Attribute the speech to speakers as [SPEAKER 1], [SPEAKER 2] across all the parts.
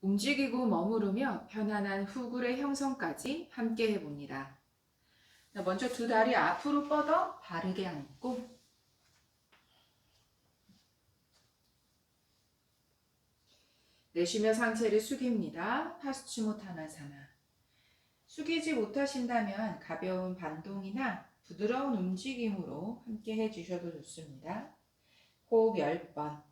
[SPEAKER 1] 움직이고 머무르며 편안한 후굴의 형성까지 함께 해봅니다. 먼저 두 다리 앞으로 뻗어 바르게 앉고 내쉬며 상체를 숙입니다. 파스치모타나사나. 숙이지 못하신다면 가벼운 반동이나 부드러운 움직임으로 함께 해주셔도 좋습니다. 호흡 10번.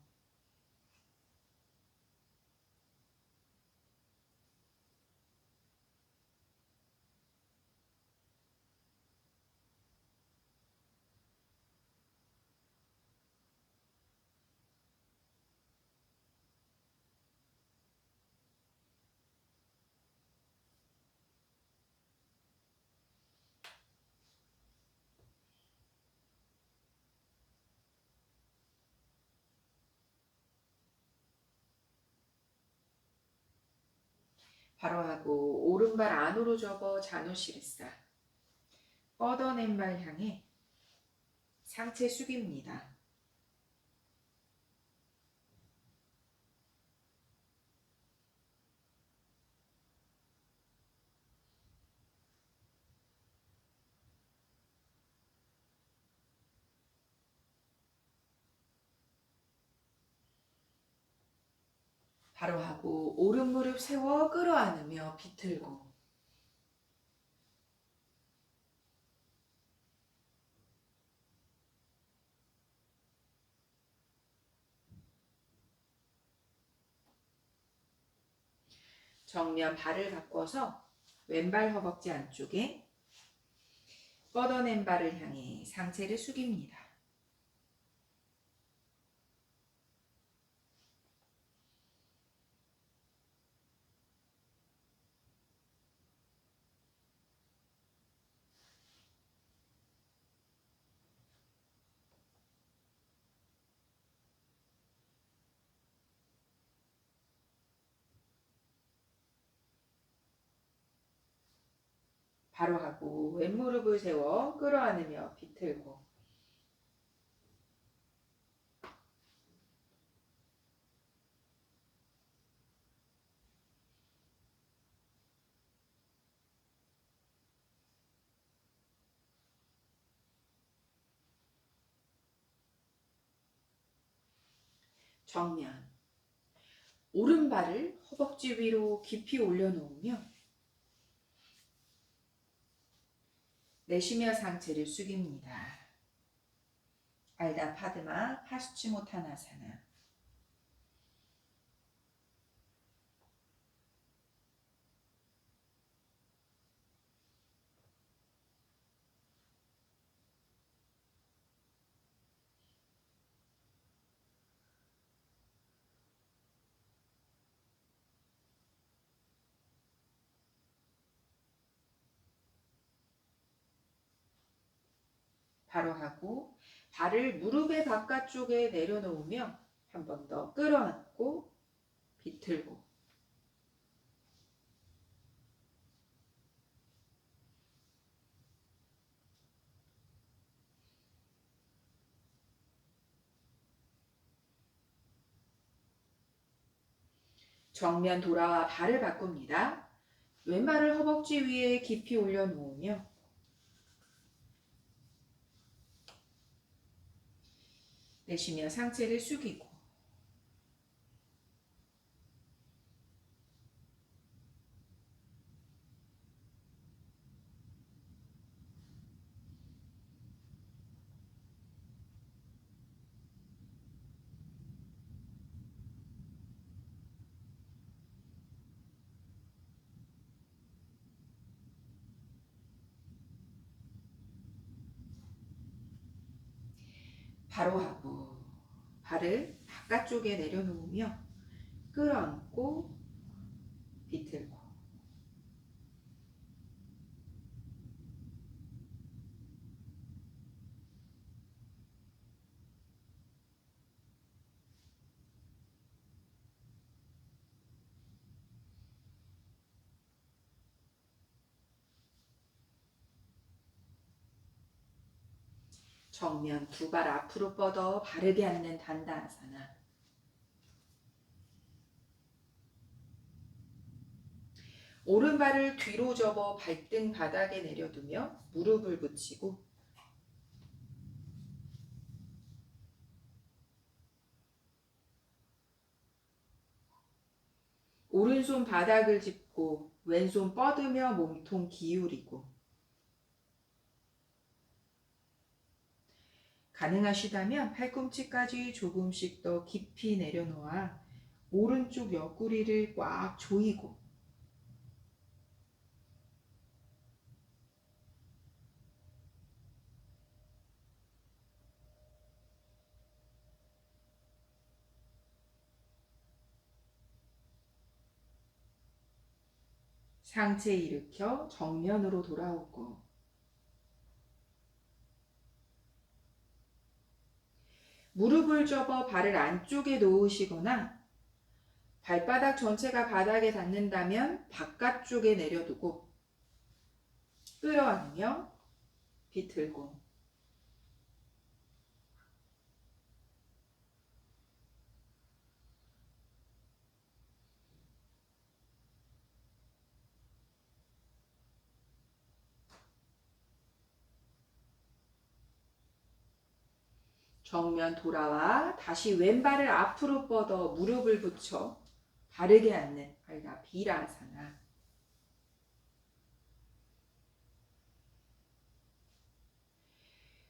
[SPEAKER 1] 바로 하고 오른발 안으로 접어 자누시리사. 뻗어낸 발 향해 상체 숙입니다. 바로 하고 오른 무릎 세워 끌어안으며 비틀고 정면 발을 바꿔서 왼발 허벅지 안쪽에 뻗어낸 발을 향해 상체를 숙입니다. 바로 하고 왼무릎을 세워 끌어안으며 비틀고 정면 오른발을 허벅지 위로 깊이 올려놓으며 내쉬며 상체를 숙입니다. 알다 파드마 파스치모타나사나. 바로 하고 발을 무릎의 바깥쪽에 내려놓으며 한 번 더 끌어안고 비틀고 정면 돌아와 발을 바꿉니다. 왼발을 허벅지 위에 깊이 올려놓으며 내쉬며 상체를 숙이고 바로 하고 발을 바깥쪽에 내려놓으며 끌어안고 비틀고 정면 두 발 앞으로 뻗어 바르게 앉는 단다아사나. 오른발을 뒤로 접어 발등 바닥에 내려두며 무릎을 붙이고 오른손 바닥을 짚고 왼손 뻗으며 몸통 기울이고 가능하시다면 팔꿈치까지 조금씩 더 깊이 내려놓아 오른쪽 옆구리를 꽉 조이고 상체 일으켜 정면으로 돌아오고 무릎을 접어 발을 안쪽에 놓으시거나 발바닥 전체가 바닥에 닿는다면 바깥쪽에 내려두고 끌어안으며 비틀고 정면 돌아와 다시 왼발을 앞으로 뻗어 무릎을 붙여 바르게 앉는 비라아사나.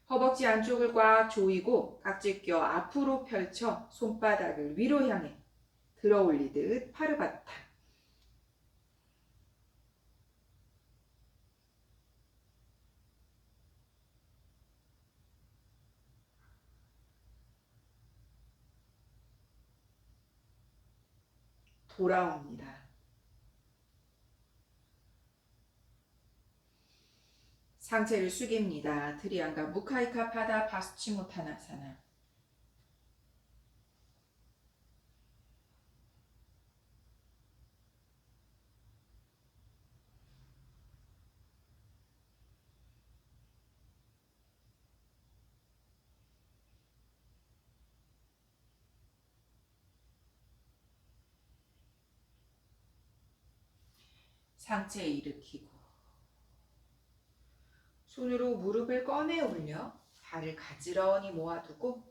[SPEAKER 1] 허벅지 안쪽을 꽉 조이고 깍지껴 앞으로 펼쳐 손바닥을 위로 향해 들어 올리듯 파르바타. 돌아옵니다. 상체를 숙입니다. 트리앙가 무카이카 파다 파스치모타나사나. 상체 일으키고 손으로 무릎을 꺼내 올려 발을 가지런히 모아두고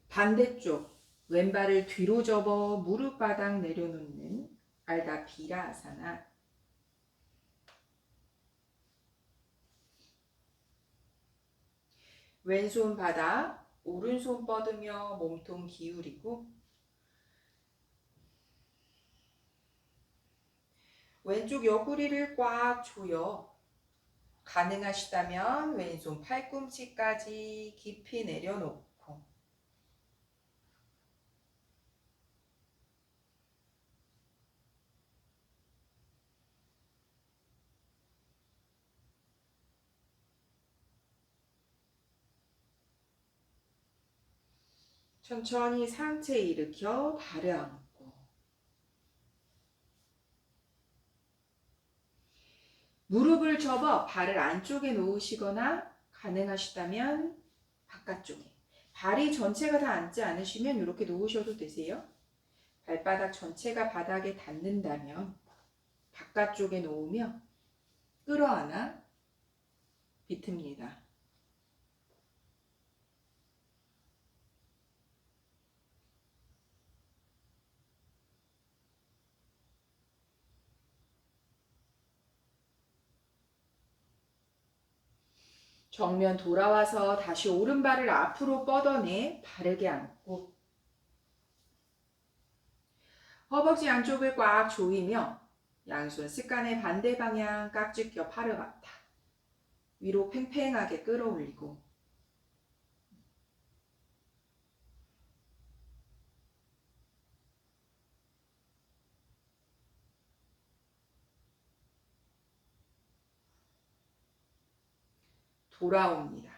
[SPEAKER 1] 반대쪽 왼발을 뒤로 접어 무릎 바닥 내려놓는 알다 비라아사나. 왼손 바닥 오른손 뻗으며 몸통 기울이고 왼쪽 옆구리를 꽉 조여 가능하시다면 왼손 팔꿈치까지 깊이 내려놓고 천천히 상체 일으켜 발을 안고 무릎을 접어 발을 안쪽에 놓으시거나 가능하시다면 바깥쪽에 발이 전체가 다 앉지 않으시면 이렇게 놓으셔도 되세요. 발바닥 전체가 바닥에 닿는다면 바깥쪽에 놓으며 끌어안아 비틉니다. 정면 돌아와서 다시 오른발을 앞으로 뻗어내 바르게 앉고 허벅지 안쪽을 꽉 조이며 양손 습관의 반대 방향 깍지껴 파르바타 위로 팽팽하게 끌어올리고 돌아옵니다.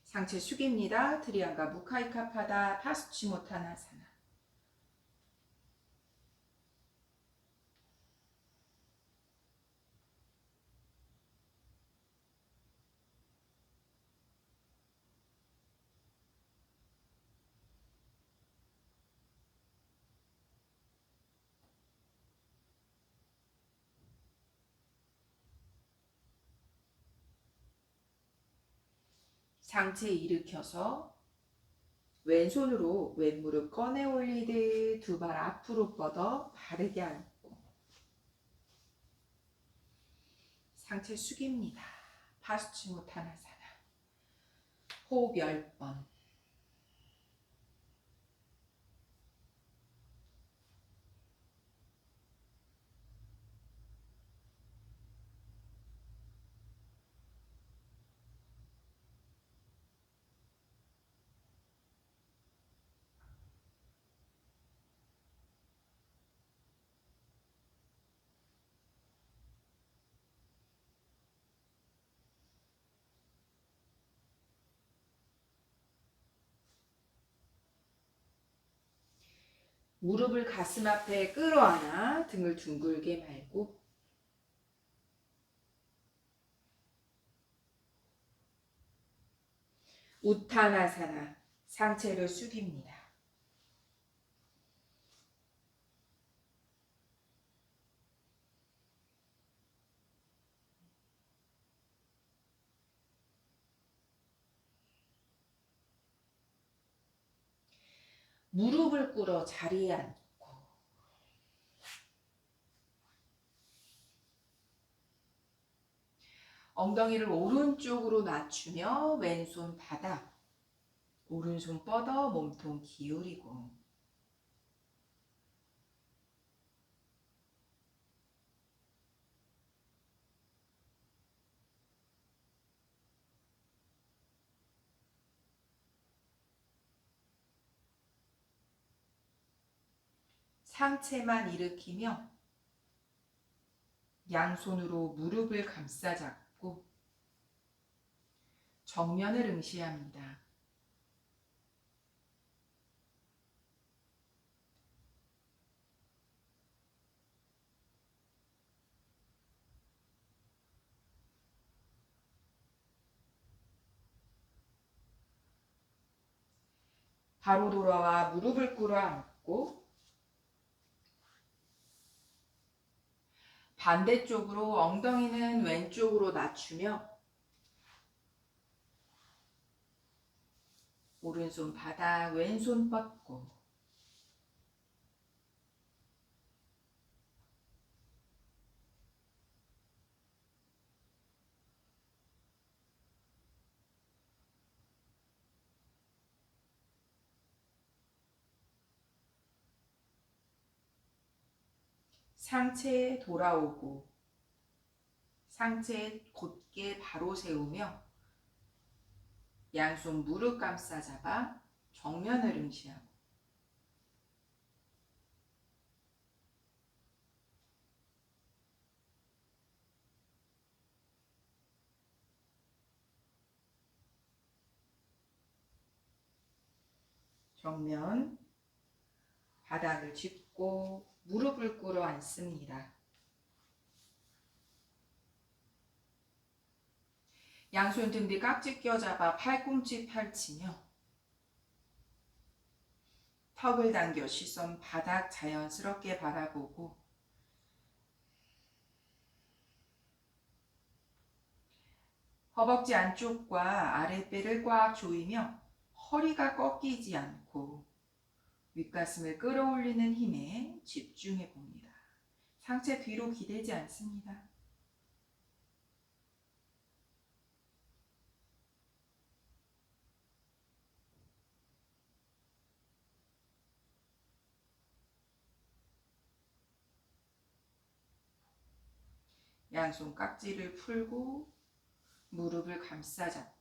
[SPEAKER 1] 상체 숙입니다. 트리앙가 무카이카 파다 파스치모타나사나. 상체 일으켜서 왼손으로 왼무릎 꺼내 올리듯 두 발 앞으로 뻗어 바르게 앉고 상체 숙입니다. 파스치모타나사나. 호흡 10번. 무릎을 가슴 앞에 끌어안아 등을 둥글게 말고 우타나사나. 상체를 숙입니다. 무릎을 꿇어 자리에 앉고 엉덩이를 오른쪽으로 낮추며 왼손 바닥, 오른손 뻗어 몸통 기울이고 상체만 일으키며 양손으로 무릎을 감싸 잡고 정면을 응시합니다. 바로 돌아와 무릎을 꿇어 앉고 반대쪽으로 엉덩이는 왼쪽으로 낮추며 오른손 바닥, 왼손 뻗고 상체에 돌아오고 상체 곧게 바로 세우며 양손 무릎 감싸 잡아 정면을 응시하고 정면 바닥을 짚고 무릎을 꿇어 앉습니다. 양손 등 뒤 깍지 껴잡아 팔꿈치 펼치며 턱을 당겨 시선 바닥 자연스럽게 바라보고 허벅지 안쪽과 아랫배를 꽉 조이며 허리가 꺾이지 않고 윗가슴을 끌어올리는 힘에 집중해 봅니다. 상체 뒤로 기대지 않습니다. 양손 깍지를 풀고 무릎을 감싸 잡고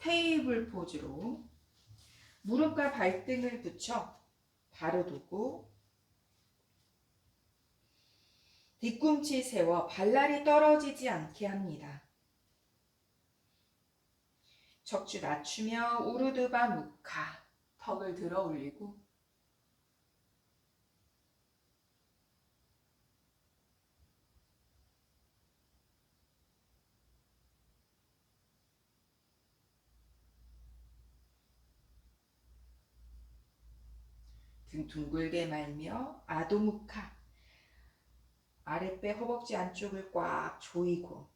[SPEAKER 1] 테이블 포즈로 무릎과 발등을 붙여 바로 두고 뒤꿈치 세워 발날이 떨어지지 않게 합니다. 척추 낮추며 우르드바 무카. 턱을 들어 올리고 등 둥글게 말며 아도무카. 아랫배 허벅지 안쪽을 꽉 조이고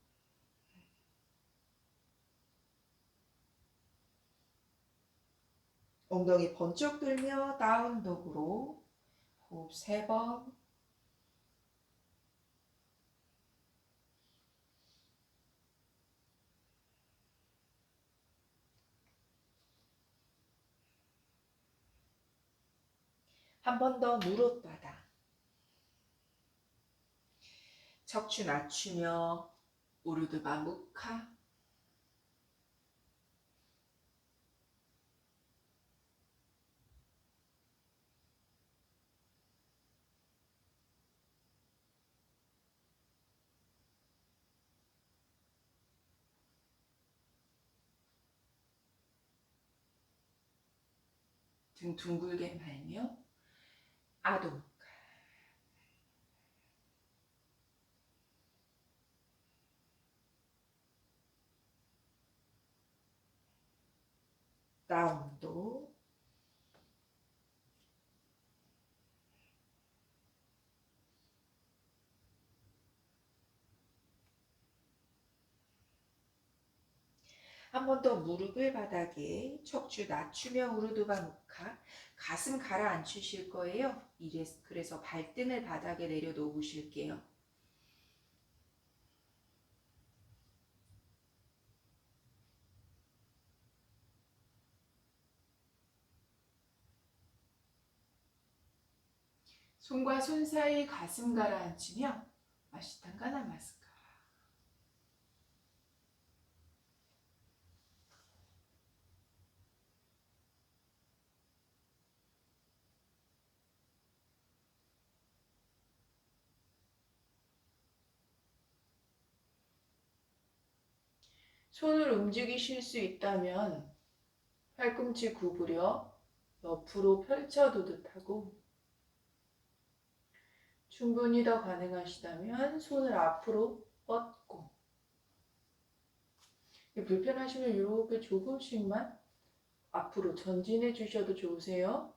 [SPEAKER 1] 엉덩이 번쩍 들며 다운독으로 호흡 3번. 한 번 더 무릎 바닥. 척추 낮추며 우르드바 무카. 등 둥글게 말며 아도. 다운도. 한 번 더 무릎을 바닥에 척추 낮추며 우르드바 무카. 가슴 가라앉히실 거예요. 그래서 발등을 바닥에 내려놓으실게요. 손과 손 사이 가슴 가라앉히며 아시탄가 나마스카라. 손을 움직이실 수 있다면 팔꿈치 구부려 옆으로 펼쳐두듯 하고, 충분히 더 가능하시다면 손을 앞으로 뻗고, 불편하시면 이렇게 조금씩만 앞으로 전진해 주셔도 좋으세요.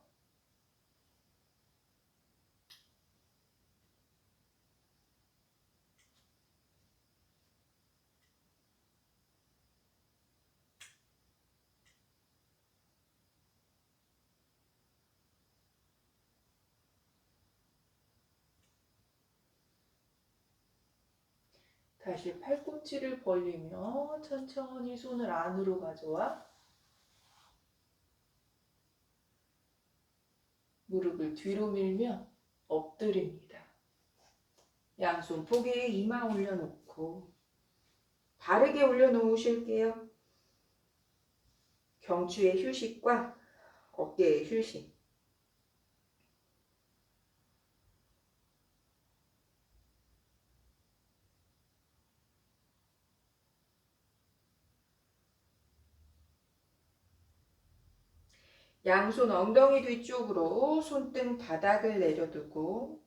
[SPEAKER 1] 다시 팔꿈치를 벌리며 천천히 손을 안으로 가져와 무릎을 뒤로 밀며 엎드립니다. 양손 포개에 이마 올려놓고 바르게 올려놓으실게요. 경추의 휴식과 어깨의 휴식. 양손 엉덩이 뒤쪽으로 손등 바닥을 내려두고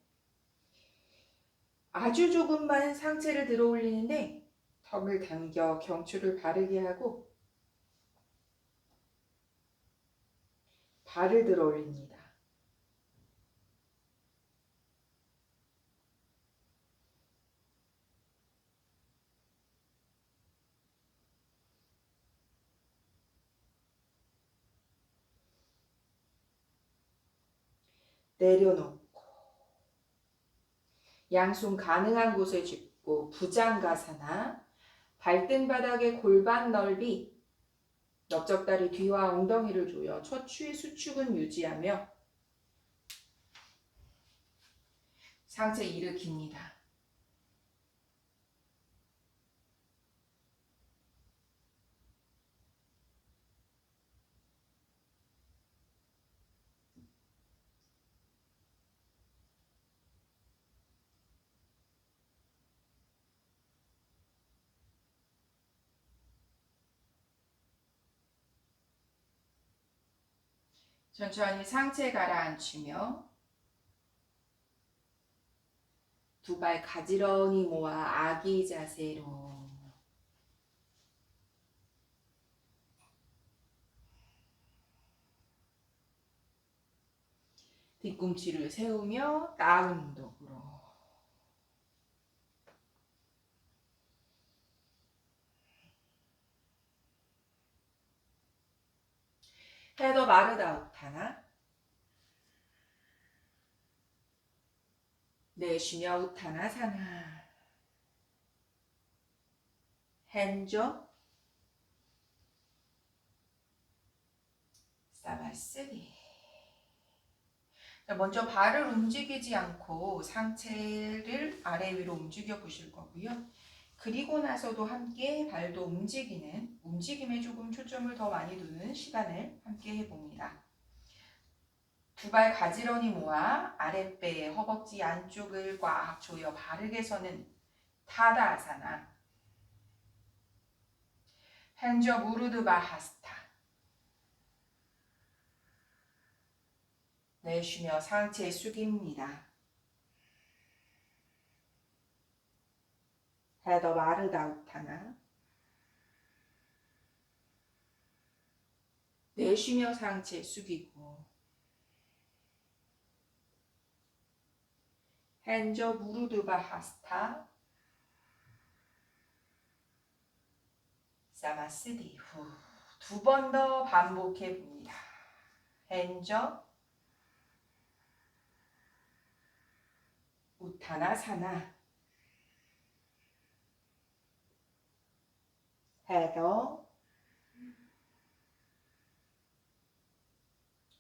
[SPEAKER 1] 아주 조금만 상체를 들어 올리는데 턱을 당겨 경추를 바르게 하고 발을 들어 올립니다. 내려놓고 양손 가능한 곳에 짚고 부장가사나 발등 바닥의 골반 넓이, 넓적다리 뒤와 엉덩이를 조여 척추의 수축은 유지하며 상체 일으킵니다. 천천히 상체 가라앉히며 두 발 가지런히 모아 아기 자세로 뒤꿈치를 세우며 다운독으로 헤더 마르다 우타나. 내쉬며 우타나 사나. 핸저 사바쓰리. 먼저 발을 움직이지 않고 상체를 아래 위로 움직여 보실 거고요. 그리고 나서도 함께 발도 움직이는, 움직임에 조금 초점을 더 많이 두는 시간을 함께 해봅니다. 두 발 가지런히 모아 아랫배, 허벅지 안쪽을 꽉 조여 바르게 서는 타다아사나. 핸저 무르드 바하스타. 내쉬며 상체 숙입니다. 헤더 마르다 우타나. 내쉬며 상체 숙이고. 핸저 무르드 바하스타. 사마스디 후. 두 번 더 반복해 봅니다. 핸저 우타나사나. 헤더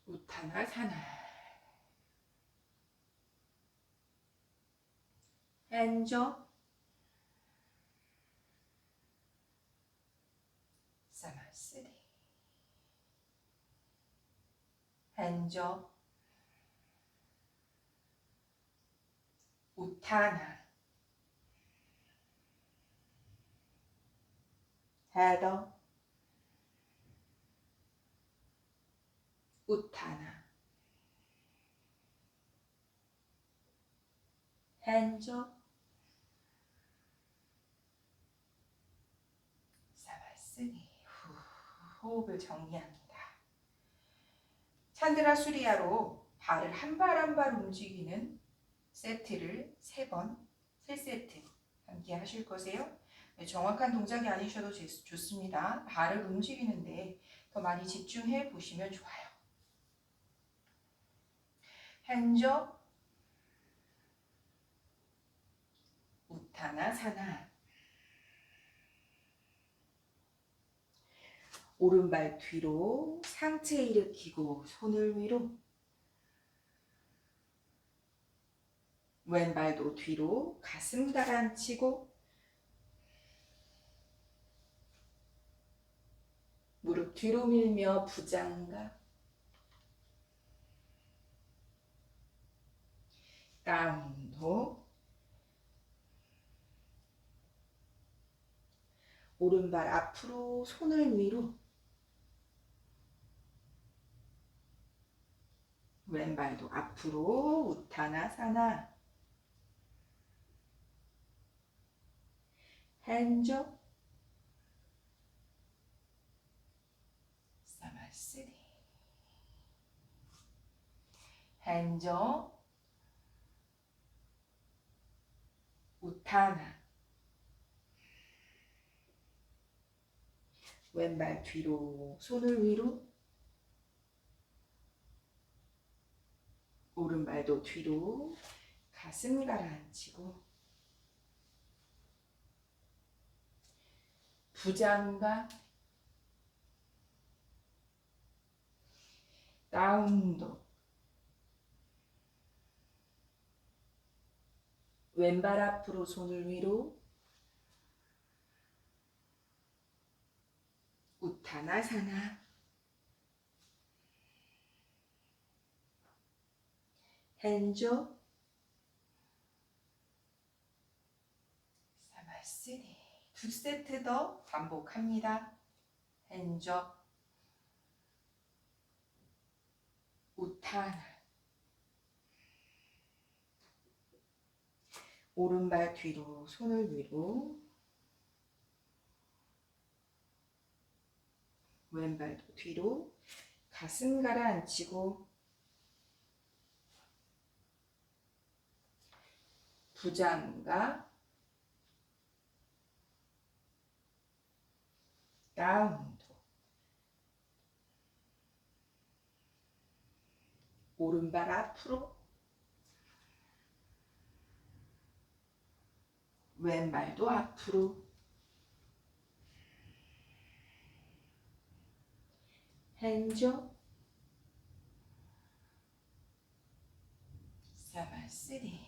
[SPEAKER 1] 우타나사나. 핸저 사마스디. 핸저 우타나. 헤더 우타나. 핸저 사바스니. 호흡을 정리합니다. 찬드라 수리야로 발을 한 발 한 발 움직이는 세트를 3번, 3세트 함께 하실 거세요. 정확한 동작이 아니셔도 좋습니다. 발을 움직이는데 더 많이 집중해 보시면 좋아요. 핸저 우타나사나. 오른발 뒤로 상체 일으키고 손을 위로. 왼발도 뒤로 가슴 가라앉히고. 무릎 뒤로 밀며 부장가. 다운도. 오른발 앞으로 손을 위로. 왼발도 앞으로 우타나사나. 핸저 사마스리. 핸저 우타나. 왼발 뒤로 손을 위로. 오른발도 뒤로 가슴 가라앉히고. 부장가. 다운도. 왼발 앞으로 손을 위로. 우타나사나. 핸저 사마스니. 2세트 더 반복합니다. 핸저 우타나. 오른발 뒤로 손을 위로. 왼발도 뒤로 가슴 가라앉히고. 부장가. 다운도. 오른발 앞으로, 왼발도 앞으로, 핸즈업, 사바쓰리.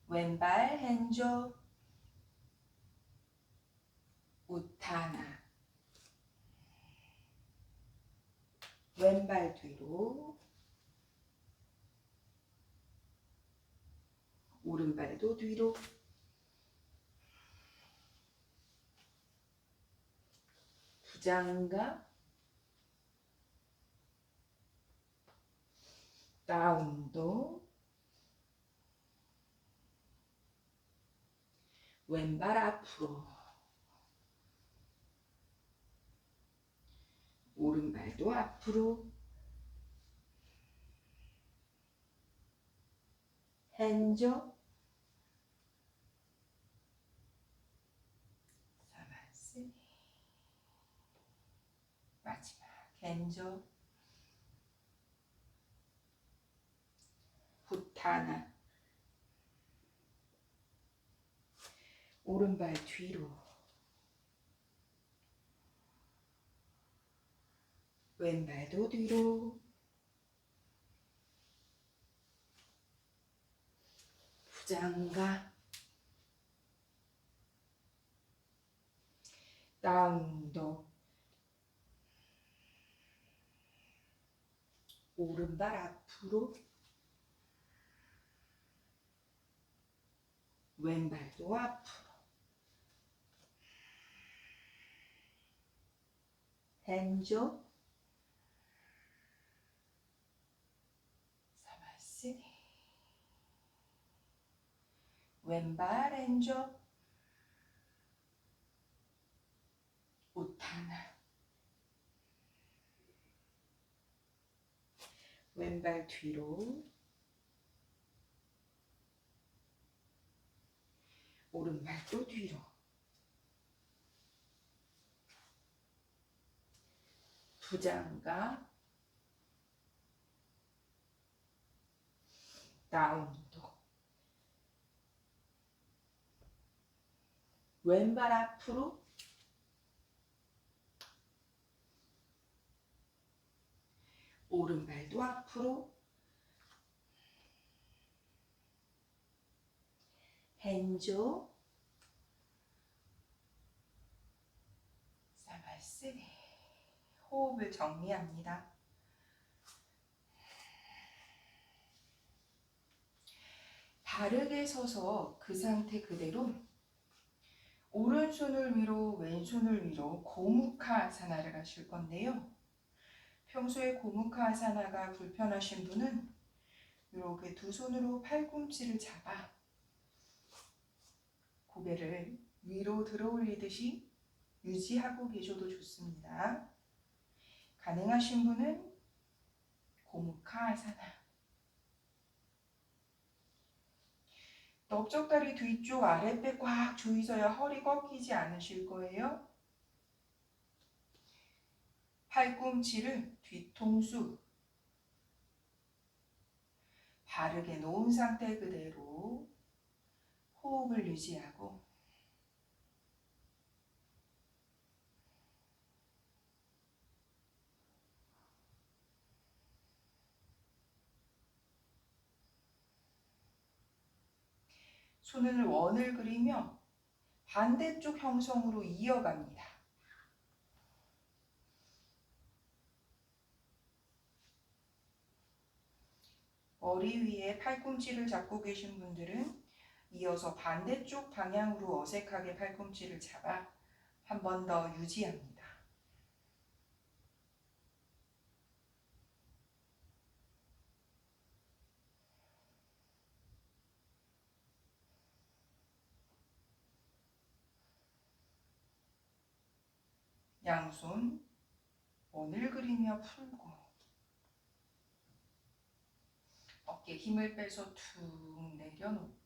[SPEAKER 1] 왼발 핸즈업, 우타나. 왼발 뒤로, 오른발도 뒤로, 부장가, 다운도, 왼발 앞으로, 오른발도 앞으로, 핸즈업, 사바쓰리. 마지막 핸즈업, 후타나. 오른발 뒤로, 왼발도 뒤로, 부장가, 다운도. 오른발 앞으로, 왼발도 앞으로, 핸즈업, 사바쓰리. 왼발 핸즈업, 우타나. 왼발 뒤로, 오른발도 뒤로, 부장가, 다운도. 왼발 앞으로, 오른발도 앞으로, 핸즈업, 사바쓰리. 호흡을 정리합니다. 바르게 서서 그 상태 그대로 오른손을 위로 왼손을 위로 고무카아사나를 하실 건데요. 평소에 고무카아사나가 불편하신 분은 이렇게 두 손으로 팔꿈치를 잡아 고개를 위로 들어 올리듯이 유지하고 계셔도 좋습니다. 가능하신 분은 고무카아사나. 넓적다리 뒤쪽 아랫배 꽉 조이셔야 허리 꺾이지 않으실 거예요. 팔꿈치를 뒤통수 바르게 놓은 상태 그대로 호흡을 유지하고 손을 원을 그리며 반대쪽 형성으로 이어갑니다. 머리 위에 팔꿈치를 잡고 계신 분들은 이어서 반대쪽 방향으로 어색하게 팔꿈치를 잡아 한 번 더 유지합니다. 양손 원을 그리며 풀고 어깨에 힘을 빼서 툭 내려놓고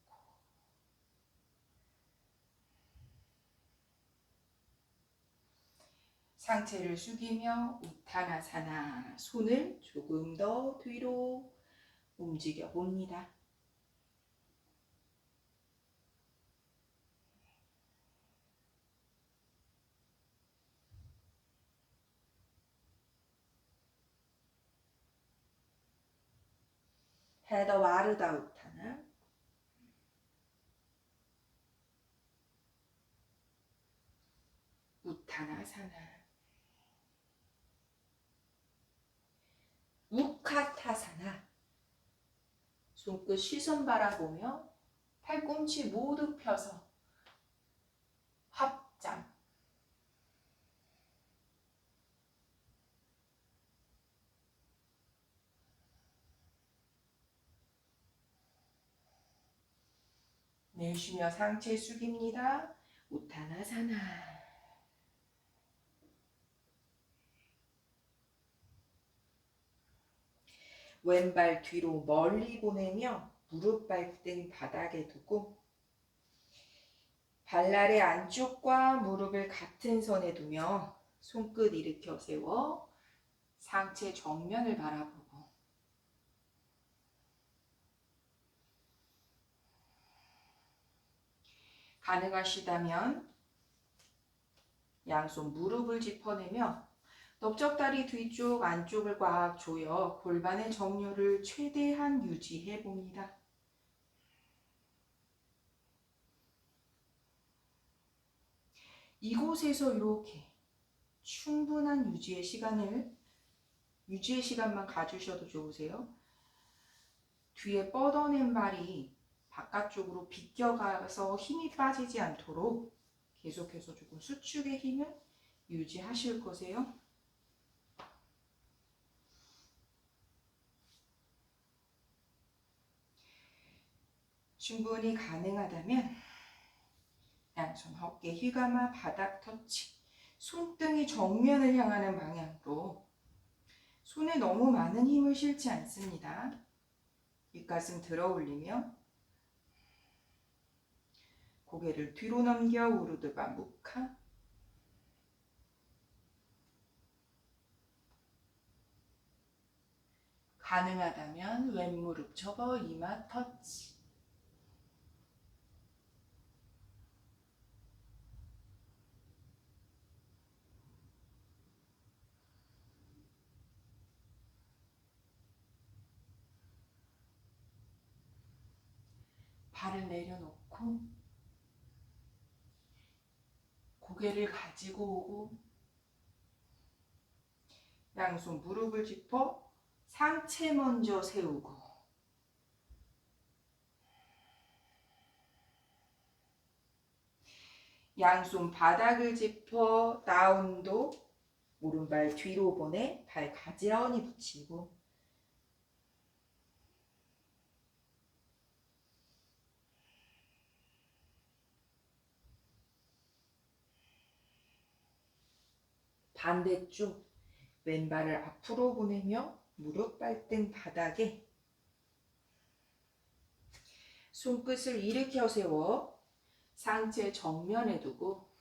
[SPEAKER 1] 상체를 숙이며 우타나사나, 손을 조금 더 뒤로 움직여 봅니다. 헤더 와르다 우타나, 우타나사나, 우카타사나. 손끝 시선 바라보며 팔꿈치 모두 펴서 합장. 내쉬며 상체 숙입니다. 우타나사나. 왼발 뒤로 멀리 보내며 무릎 발등 바닥에 두고 발날의 안쪽과 무릎을 같은 선에 두며 손끝 일으켜 세워 상체 정면을 바라보고 가능하시다면 양손 무릎을 짚어내며 넓적다리 뒤쪽 안쪽을 꽉 조여 골반의 정렬을 최대한 유지해 봅니다. 이곳에서 이렇게 충분한 유지의 시간만 가주셔도 좋으세요. 뒤에 뻗어낸 발이 바깥쪽으로 비껴가서 힘이 빠지지 않도록 계속해서 조금 수축의 힘을 유지하실 거세요. 충분히 가능하다면 양손 어깨 휘감아 바닥 터치, 손등이 정면을 향하는 방향으로. 손에 너무 많은 힘을 실지 않습니다. 윗가슴 들어 올리며 고개를 뒤로 넘겨 우르드바 무카. 가능하다면 왼무릎 접어 이마 터치. 발을 내려놓고 고개를 가지고 오고 양손 무릎을 짚어 상체 먼저 세우고 양손 바닥을 짚어 다운도 오른발 뒤로 보내 발 가지런히 붙이고 반대쪽 왼발을 앞으로 보내며 무릎 발등 바닥에 손끝을 일으켜 세워 상체 정면에 두고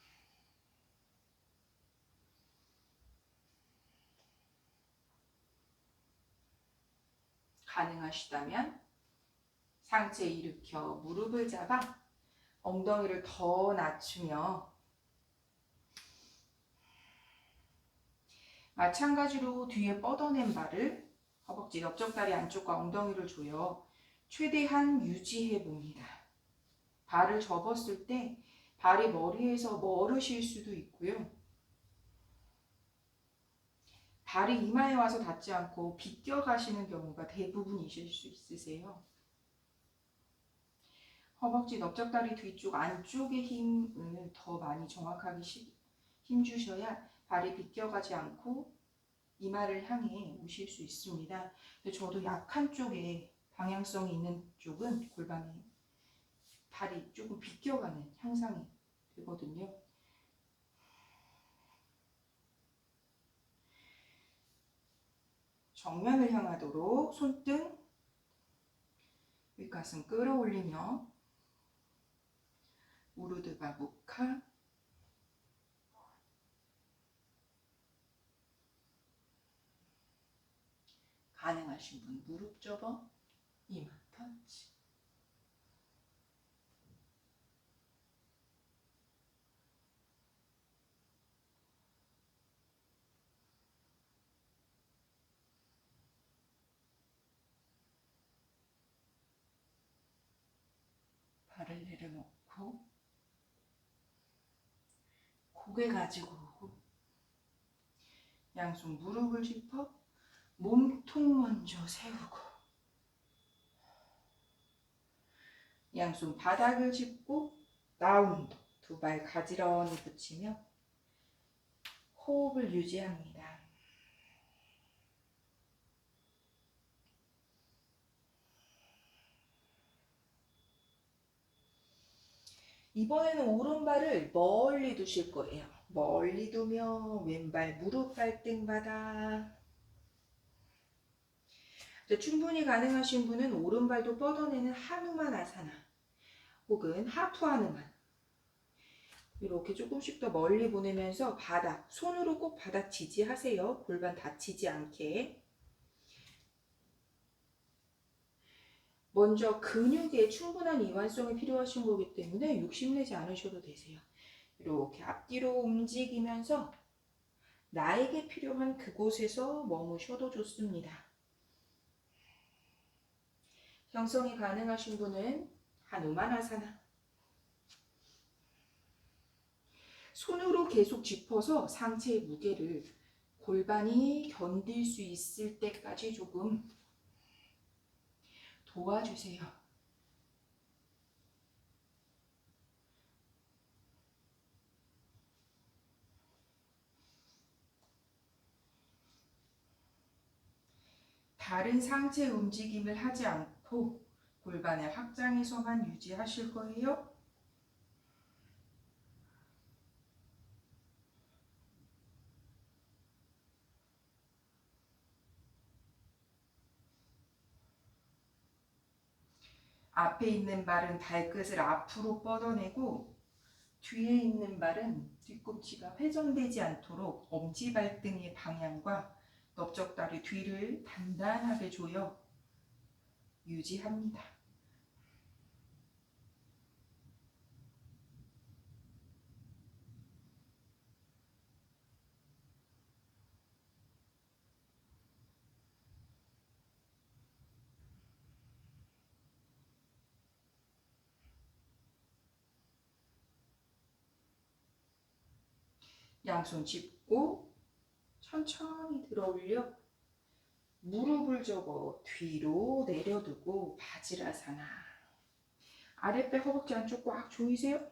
[SPEAKER 1] 가능하시다면 상체 일으켜 무릎을 잡아 엉덩이를 더 낮추며 마찬가지로 뒤에 뻗어낸 발을 허벅지 넓적다리 안쪽과 엉덩이를 조여 최대한 유지해 봅니다. 발을 접었을 때 발이 머리에서 멀으실 수도 있고요. 발이 이마에 와서 닿지 않고 비껴 가시는 경우가 대부분이실 수 있으세요. 허벅지 넓적다리 뒤쪽 안쪽의 힘을 더 많이 정확하게 힘 주셔야 발이 비껴가지 않고 이마를 향해 오실 수 있습니다. 근데 저도 약한 쪽에 방향성이 있는 쪽은 골반에 발이 조금 비껴가는 형상이 되거든요. 정면을 향하도록 손등, 윗가슴 끌어올리며 우르드바 무카. 가능하신 분 무릎 접어 이마 터치. 발을 내려놓고 고개 가지고 오고 양손 무릎을 짚어 몸통 먼저 세우고 양손 바닥을 짚고 라운드 두 발 가지런히 붙이며 호흡을 유지합니다. 이번에는 오른발을 멀리 두실 거예요. 멀리 두며 왼발 무릎 발등바닥. 충분히 가능하신 분은 오른발도 뻗어내는 하누만 아사나 혹은 하프 하누만 이렇게 조금씩 더 멀리 보내면서 바닥, 손으로 꼭 바닥 지지하세요. 골반 다치지 않게. 먼저 근육에 충분한 이완성이 필요하신 거기 때문에 욕심내지 않으셔도 되세요. 이렇게 앞뒤로 움직이면서 나에게 필요한 그곳에서 머무셔도 좋습니다. 형성이 가능하신 분은 하누만아사나. 손으로 계속 짚어서 상체의 무게를 골반이 견딜 수 있을 때까지 조금 도와주세요. 다른 상체 움직임을 하지 않고 골반의 확장에서만 유지하실 거예요. 앞에 있는 발은 발끝을 앞으로 뻗어내고 뒤에 있는 발은 뒤꿈치가 회전되지 않도록 엄지발등의 방향과 넓적다리 뒤를 단단하게 조여 유지합니다. 양손 짚고 천천히 들어 올려 무릎을 접어 뒤로 내려두고 바지라사나. 아랫배 허벅지 안쪽 꽉 조이세요.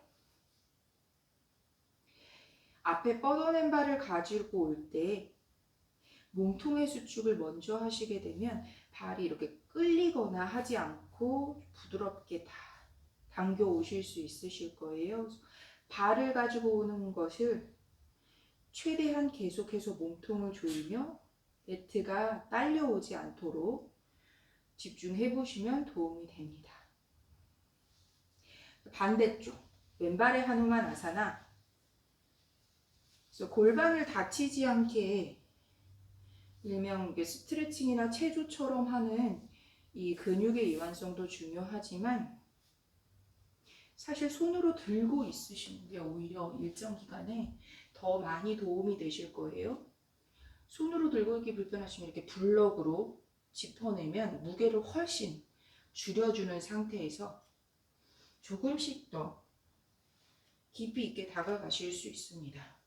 [SPEAKER 1] 앞에 뻗어낸 발을 가지고 올 때 몸통의 수축을 먼저 하시게 되면 발이 이렇게 끌리거나 하지 않고 부드럽게 다 당겨 오실 수 있으실 거예요. 발을 가지고 오는 것을 최대한 계속해서 몸통을 조이며 매트가 딸려오지 않도록 집중해 보시면 도움이 됩니다. 반대쪽 왼발의 하누만 아사나. 그래서 골반을 다치지 않게 일명 스트레칭이나 체조처럼 하는 이 근육의 이완성도 중요하지만 사실 손으로 들고 있으시는 게 오히려 일정 기간에 더 많이 도움이 되실 거예요. 손으로 들고 있기 불편하시면 이렇게 블럭으로 짚어내면 무게를 훨씬 줄여주는 상태에서 조금씩 더 깊이 있게 다가가실 수 있습니다.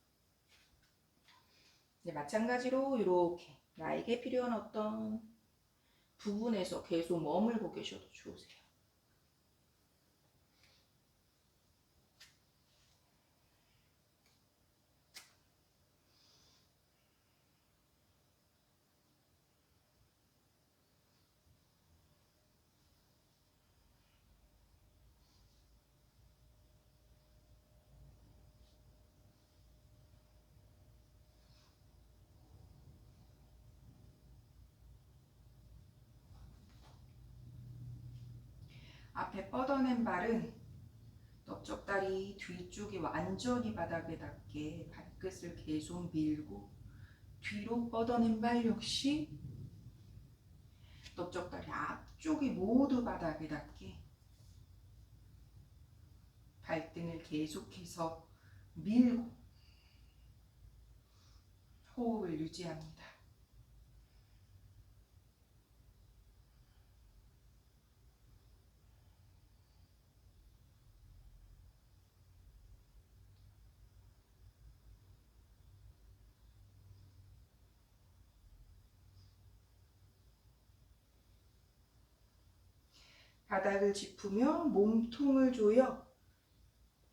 [SPEAKER 1] 네, 마찬가지로 이렇게 나에게 필요한 어떤 부분에서 계속 머물고 계셔도 좋으세요. 앞에 뻗어낸 발은 넓적다리 뒤쪽이 완전히 바닥에 닿게 발끝을 계속 밀고 뒤로 뻗어낸 발 역시 넓적다리 앞쪽이 모두 바닥에 닿게 발등을 계속해서 밀고 호흡을 유지합니다. 바닥을 짚으며 몸통을 조여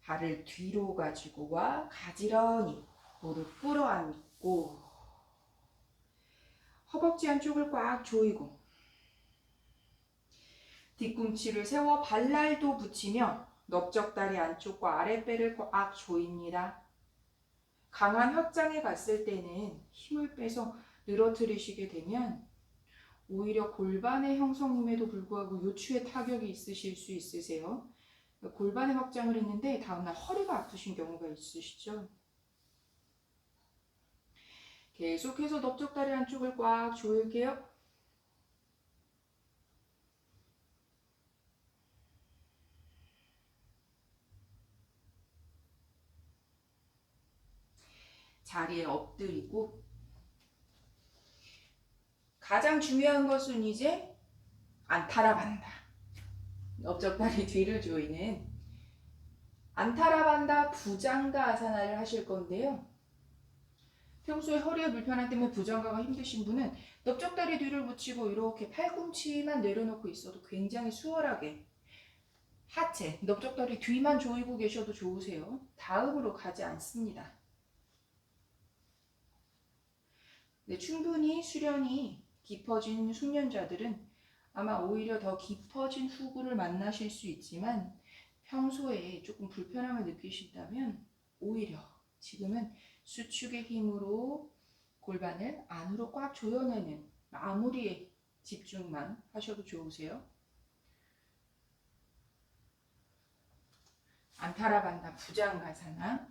[SPEAKER 1] 발을 뒤로 가지고 와 가지런히 무릎 꿇어 앉고 허벅지 안쪽을 꽉 조이고 뒤꿈치를 세워 발날도 붙이며 넓적다리 안쪽과 아랫배를 꽉 조입니다. 강한 확장에 갔을 때는 힘을 빼서 늘어뜨리시게 되면 오히려 골반의 형성임에도 불구하고 요추에 타격이 있으실 수 있으세요. 골반의 확장을 했는데 다음날 허리가 아프신 경우가 있으시죠. 계속해서 넓적다리 안쪽을 꽉 조일게요. 자리에 엎드리고 가장 중요한 것은 이제 안타라반다. 넓적다리 뒤를 조이는 안타라반다 부장가 아사나를 하실 건데요. 평소에 허리에 불편함 때문에 부장가가 힘드신 분은 넓적다리 뒤를 붙이고 이렇게 팔꿈치만 내려놓고 있어도 굉장히 수월하게 하체, 넓적다리 뒤만 조이고 계셔도 좋으세요. 다음으로 가지 않습니다. 네, 충분히 수련이 깊어진 숙련자들은 아마 오히려 더 깊어진 후구를 만나실 수 있지만 평소에 조금 불편함을 느끼신다면 오히려 지금은 수축의 힘으로 골반을 안으로 꽉 조여내는 마무리에 집중만 하셔도 좋으세요. 안타라반다 부장가사나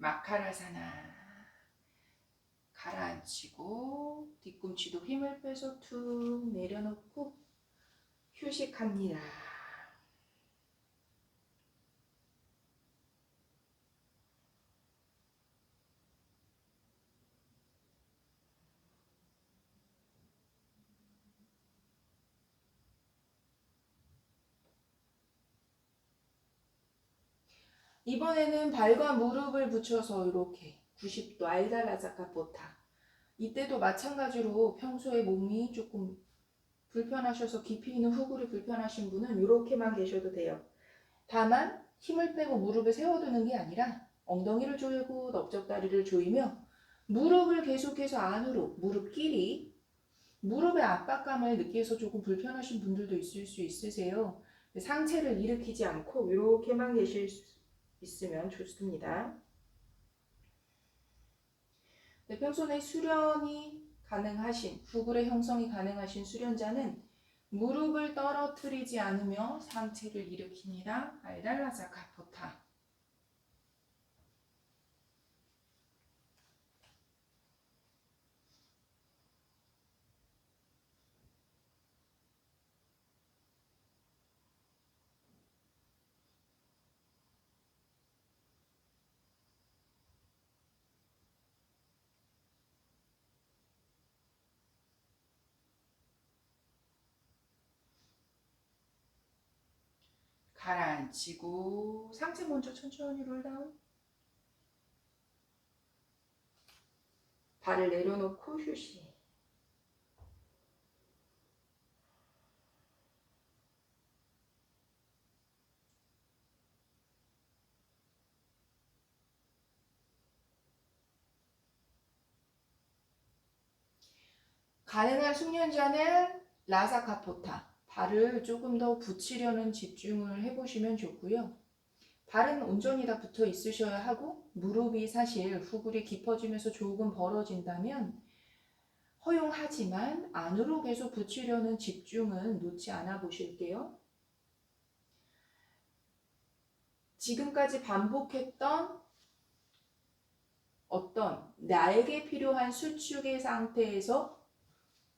[SPEAKER 1] 마카라사나 가라앉히고 뒤꿈치도 힘을 빼서 툭 내려놓고 휴식합니다. 이번에는 발과 무릎을 붙여서 이렇게 90도 알달라자카포타. 이때도 마찬가지로 평소에 몸이 조금 불편하셔서 깊이 있는 후구리 불편하신 분은 이렇게만 계셔도 돼요. 다만 힘을 빼고 무릎을 세워두는 게 아니라 엉덩이를 조이고 넓적다리를 조이며 무릎을 계속해서 안으로 무릎끼리 무릎의 압박감을 느끼셔서 조금 불편하신 분들도 있을 수 있으세요. 상체를 일으키지 않고 이렇게만 계실 수 있으면 좋습니다. 평소에 수련이 가능하신, 후굴의 형성이 가능하신 수련자는 무릎을 떨어뜨리지 않으며 상체를 일으킵니다. 알달라자카포타. 가라앉히고 상체 먼저 천천히 롤다운. 발을 내려놓고 휴식. 가능한 숙련자는 라사카포타, 발을 조금 더 붙이려는 집중을 해보시면 좋고요. 발은 온전히 다 붙어 있으셔야 하고 무릎이 사실 후굴이 깊어지면서 조금 벌어진다면 허용하지만 안으로 계속 붙이려는 집중은 놓지 않아 보실게요. 지금까지 반복했던 어떤 나에게 필요한 수축의 상태에서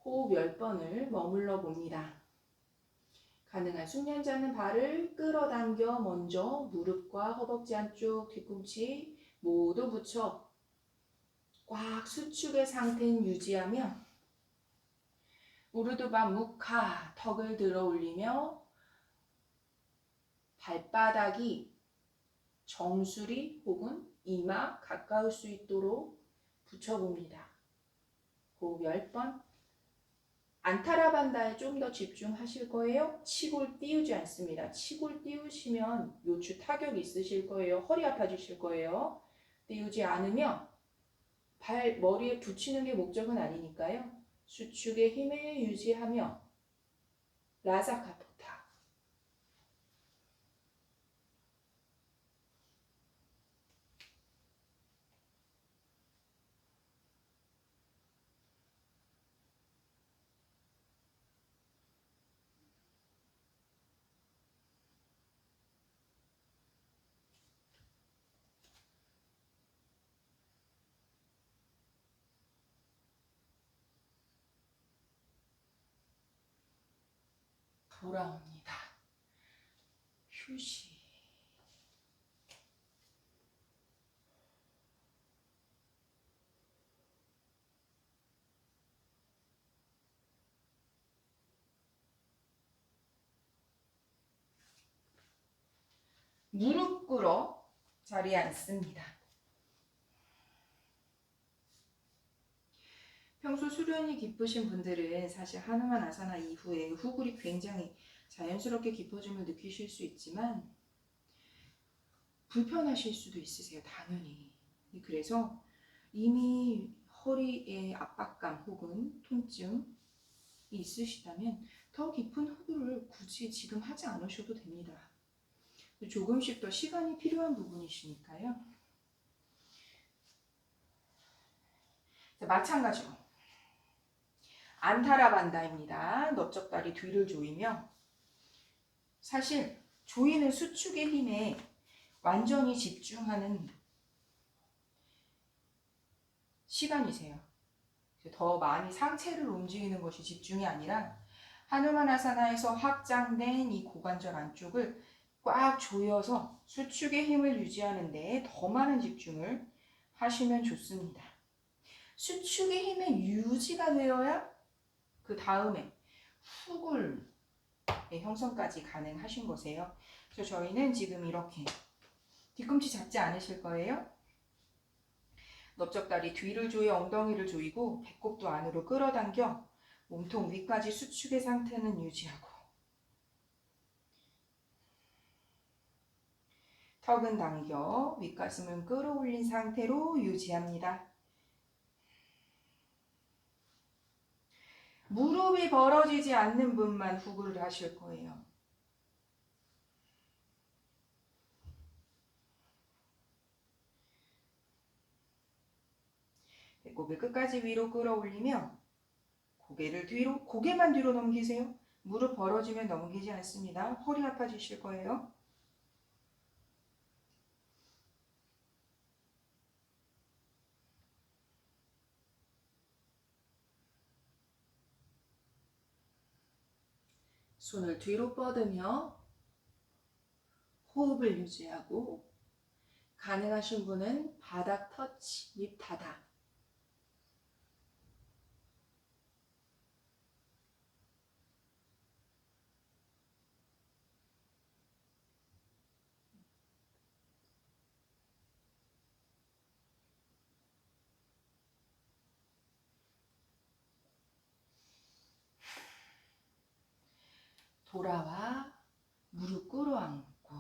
[SPEAKER 1] 호흡 10번을 머물러 봅니다. 가능한 숙련자는 발을 끌어당겨 먼저 무릎과 허벅지 안쪽, 뒤꿈치 모두 붙여 꽉 수축의 상태는 유지하며 우르두바 무카 턱을 들어 올리며 발바닥이 정수리 혹은 이마 가까울 수 있도록 붙여봅니다. 호흡 10번. 안타라반다에 좀 더 집중하실 거예요. 치골 띄우지 않습니다. 치골 띄우시면 요추 타격이 있으실 거예요. 허리 아파지실 거예요. 띄우지 않으면 머리에 붙이는 게 목적은 아니니까요. 수축의 힘을 유지하며 라사카포타. 돌아옵니다. 휴식. 무릎 꿇어 자리에 앉습니다. 평소 수련이 깊으신 분들은 사실 하누만 아사나 이후에 후굴이 굉장히 자연스럽게 깊어짐을 느끼실 수 있지만 불편하실 수도 있으세요. 당연히. 그래서 이미 허리에 압박감 혹은 통증이 있으시다면 더 깊은 후굴을 굳이 지금 하지 않으셔도 됩니다. 조금씩 더 시간이 필요한 부분이시니까요. 마찬가지로 안타라반다입니다. 넓적다리 뒤를 조이며 사실 조이는 수축의 힘에 완전히 집중하는 시간이세요. 더 많이 상체를 움직이는 것이 집중이 아니라 하누만 아사나에서 확장된 이 고관절 안쪽을 꽉 조여서 수축의 힘을 유지하는 데 더 많은 집중을 하시면 좋습니다. 수축의 힘의 유지가 되어야 그 다음에 후굴의 형성까지 가능하신 거세요. 그래서 저희는 지금 이렇게 뒤꿈치 잡지 않으실 거예요. 넓적다리 뒤를 조여 엉덩이를 조이고 배꼽도 안으로 끌어당겨 몸통 위까지 수축의 상태는 유지하고 턱은 당겨 윗가슴은 끌어올린 상태로 유지합니다. 무릎이 벌어지지 않는 분만 후굴을 하실 거예요. 배꼽을 끝까지 위로 끌어올리며 고개만 뒤로 넘기세요. 무릎 벌어지면 넘기지 않습니다. 허리 아파지실 거예요. 손을 뒤로 뻗으며 호흡을 유지하고 가능하신 분은 바닥 터치, 립 닫아. 돌아와 무릎 꿇어 앉고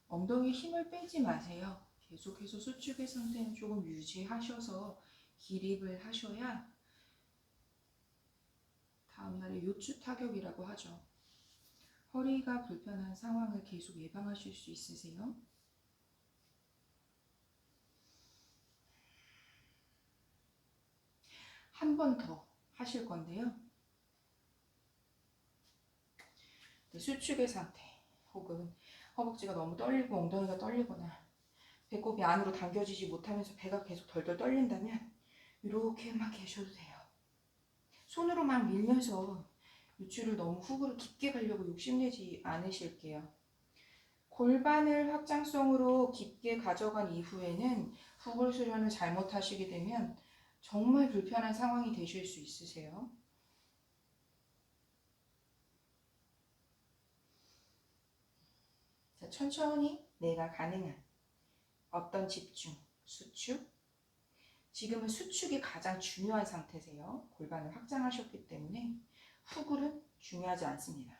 [SPEAKER 1] 엉덩이 힘을 빼지 마세요. 계속해서 수축의 상태는 조금 유지하셔서 기립을 하셔야 다음날에 요추 타격이라고 하죠. 허리가 불편한 상황을 계속 예방하실 수 있으세요? 한 번 더 하실 건데요. 수축의 상태 혹은 허벅지가 너무 떨리고 엉덩이가 떨리거나 배꼽이 안으로 당겨지지 못하면서 배가 계속 덜덜 떨린다면 이렇게만 계셔도 돼요. 손으로 막 밀면서 요추를 너무 훅으로 깊게 가려고 욕심내지 않으실게요. 골반을 확장성으로 깊게 가져간 이후에는 훅을 수련을 잘못하시게 되면 정말 불편한 상황이 되실 수 있으세요. 자, 천천히 내가 가능한 어떤 집중, 수축. 지금은 수축이 가장 중요한 상태세요. 골반을 확장하셨기 때문에 훅을은 중요하지 않습니다.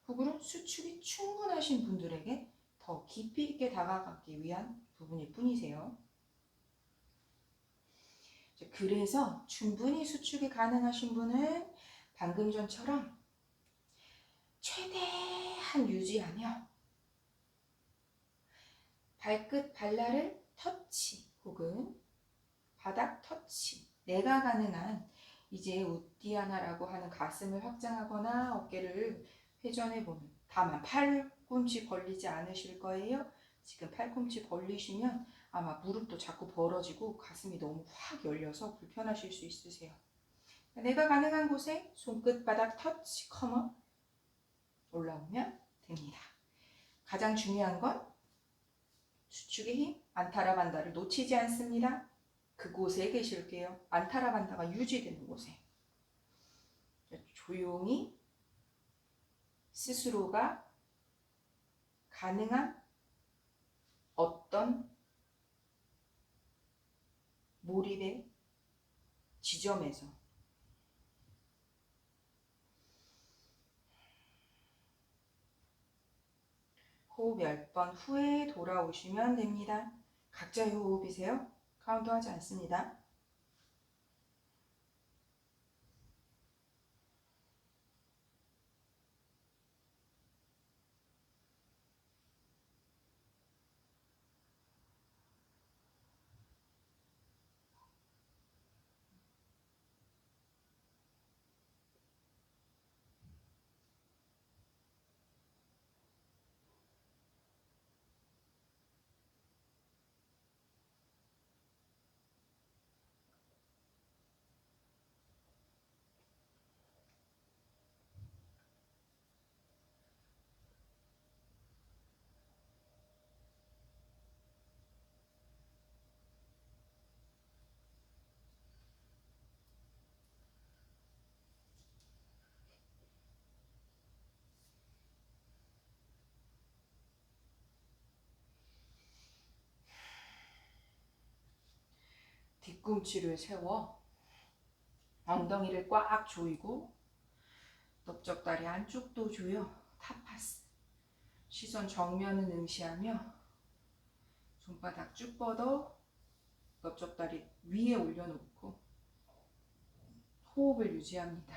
[SPEAKER 1] 훅을은 수축이 충분하신 분들에게 더 깊이 있게 다가가기 위한 부분일 뿐이세요. 그래서 충분히 수축이 가능하신 분은 방금 전처럼 최대한 유지하며 발끝 발날을 터치 혹은 바닥 터치, 내가 가능한 이제 우띠아나라고 하는 가슴을 확장하거나 어깨를 회전해보는, 다만 팔꿈치 벌리지 않으실 거예요. 지금 팔꿈치 벌리시면 아마 무릎도 자꾸 벌어지고 가슴이 너무 확 열려서 불편하실 수 있으세요. 내가 가능한 곳에 손끝바닥 터치, 컴업 올라오면 됩니다. 가장 중요한 건 수축의 힘, 안타라반다를 놓치지 않습니다. 그곳에 계실게요. 안타라반다가 유지되는 곳에. 조용히 스스로가 가능한 어떤 몰입의 지점에서 호흡 10번 후에 돌아오시면 됩니다. 각자의 호흡이세요. 카운트하지 않습니다. 뒤꿈치를 세워 엉덩이를 꽉 조이고 넓적다리 안쪽도 조여 타파스. 시선 정면을 응시하며 손바닥 쭉 뻗어 넓적다리 위에 올려놓고 호흡을 유지합니다.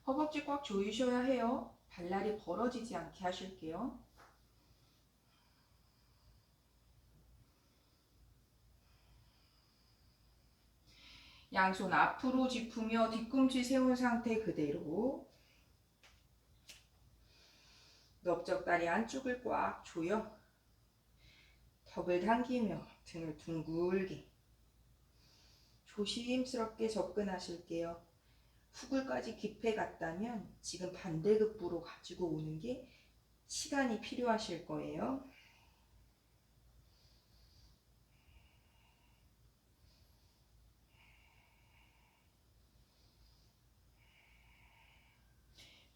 [SPEAKER 1] 허벅지 꽉 조이셔야 해요. 발날이 벌어지지 않게 하실게요. 양손 앞으로 짚으며 뒤꿈치 세운 상태 그대로 넓적다리 안쪽을 꽉 조여 턱을 당기며 등을 둥글게 조심스럽게 접근하실게요. 후굴까지 깊게 갔다면 지금 반대급부로 가지고 오는 게 시간이 필요하실 거예요.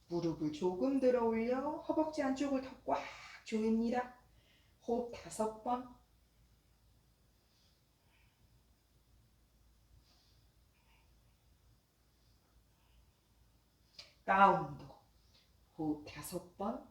[SPEAKER 1] 무릎을 조금 들어 올려 허벅지 안쪽을 더 꽉 조입니다. 호흡 5번. 다운도 호흡 5번.